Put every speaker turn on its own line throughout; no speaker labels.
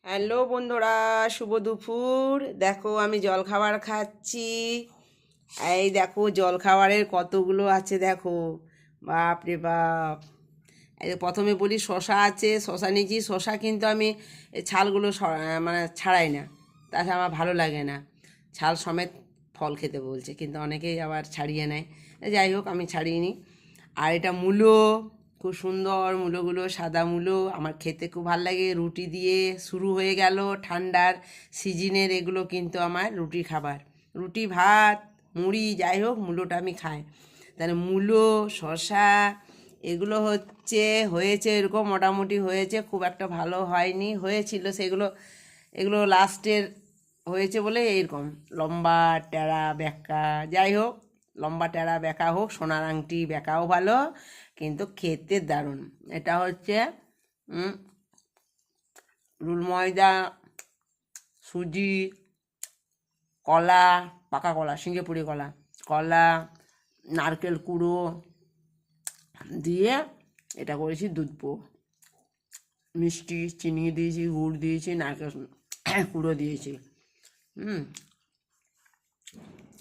Hello বন্ধুরা, শুভ দুপুর। দেখো আমি জলখাবার খাচ্ছি। এই দেখো জলখাবারের কতগুলো আছে দেখো। বাপ রে বাপ। এই যে প্রথমে বলি শশা আছে, শশা নিয়েছি। শশা কিন্তু আমি এই ছালগুলো মানে ছাড়াই না, তাছাড়া আমার ভালো লাগে না। ছাল সমেত ফল খেতে বলছে, কিন্তু অনেকেই আবার ছাড়িয়ে নেয়। যাই হোক, আমি ছাড়িয়ে নিই। আর এটা মূলো, খুব সুন্দর মূলোগুলো, সাদা মূলো আমার খেতে খুব ভালো লাগে। রুটি দিয়ে শুরু হয়ে গেল ঠান্ডার সিজনের, এগুলো কিন্তু আমার রুটি খাবার। রুটি ভাত মুড়ি যাই হোক, মূলোটা আমি খাই। তাহলে মূলো, শশা এগুলো হয়েছে এরকম মোটামুটি হয়েছে, খুব একটা ভালো হয়নি। হয়েছিল সেগুলো, এগুলো লাস্টের হয়েছে বলে এইরকম লম্বা টেরা বেঁকা। যাই হোক, লম্বা টেরা বেঁকা হোক, সোনার আংটি বেঁকাও ভালো, কিন্তু খেতে দারুণ। এটা হচ্ছে রুল ময়দা, সুজি, কলা, পাকা কলা, সিঙ্গাপুরি কলা, কলা, নারকেল কুড়ো দিয়ে এটা করেছি। দুধ পো, মিষ্টি, চিনি দিয়েছি, গুড় দিয়েছি, নারকেল কুড়ো দিয়েছি।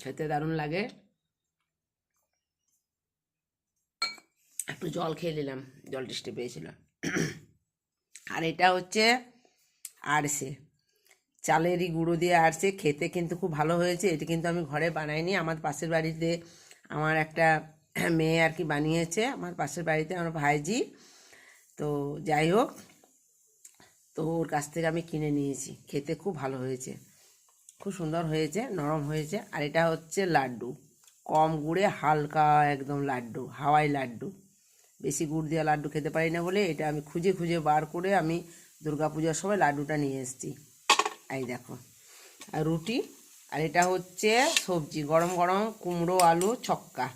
খেতে দারুণ লাগে। একটু জল খেয়ে নিলাম, জল টেস্টে পেয়েছিলাম। আর এটা হচ্ছে আরসে, চালেরই গুঁড়ো দিয়ে আরসে, খেতে কিন্তু খুব ভালো হয়েছে। এটি কিন্তু আমি ঘরে বানাইনি, আমার পাশের বাড়িতে আমার একটা মেয়ে আর কি বানিয়েছে, আমার পাশের বাড়িতে আমার ভাইজি। তো যাই হোক, তো ওর কাছ থেকে আমি কিনে নিয়েছি। খেতে খুব ভালো হয়েছে, খুব সুন্দর হয়েছে, নরম হয়েছে। আর এটা হচ্ছে লাড্ডু, কম গুড়ে হালকা একদম লাড্ডু, হাওয়াই লাড্ডু। বেশি গুড় দেওয়া লাড্ডু খেতে পারি না বলে এটা আমি খুঁজে খুঁজে বার করে আমি দুর্গাপূজার সময় লাড্ডুটা নিয়ে এসেছি। এই দেখো, আর রুটি। আর এটা হচ্ছে সবজি, গরম গরম কুমড়ো আলু ছক্কা।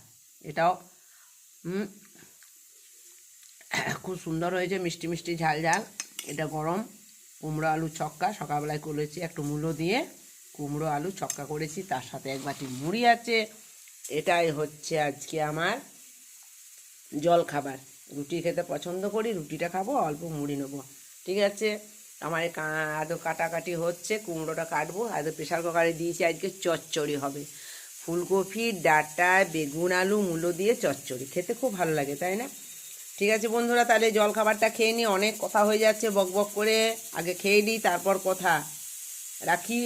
এটাও খুব সুন্দর হয়েছে, মিষ্টি মিষ্টি ঝাল ঝাল। এটা গরম কুমড়ো আলু ছক্কা, সকালবেলায় করেছি একটু মূলো দিয়ে কুমড়ো আলু ছক্কা করেছি, তার সাথে এক বাটি মুড়ি আছে। এটাই হচ্ছে আজকে আমার জল খাবার। রুটি খেতে পছন্দ করি, রুটিটা খাবো, অল্প মুড়ি নেবো। ঠিক আছে, আমার আদৌ কাটাকাটি হচ্ছে, কুমড়োটা কাটবো। আদৌ প্রেশার কুকারে দিয়েছি, আজকে চচ্চড়ি হবে। ফুলকপি, ডাঁটা, বেগুন, আলু, মূলো দিয়ে চচ্চড়ি খেতে খুব ভালো লাগে, তাই না? ঠিক আছে বন্ধুরা, তাহলে জল খাবারটা খেয়ে নিই। অনেক কথা হয়ে যাচ্ছে বক বক করে, আগে খেয়ে নিই তারপর কথা। রাখি।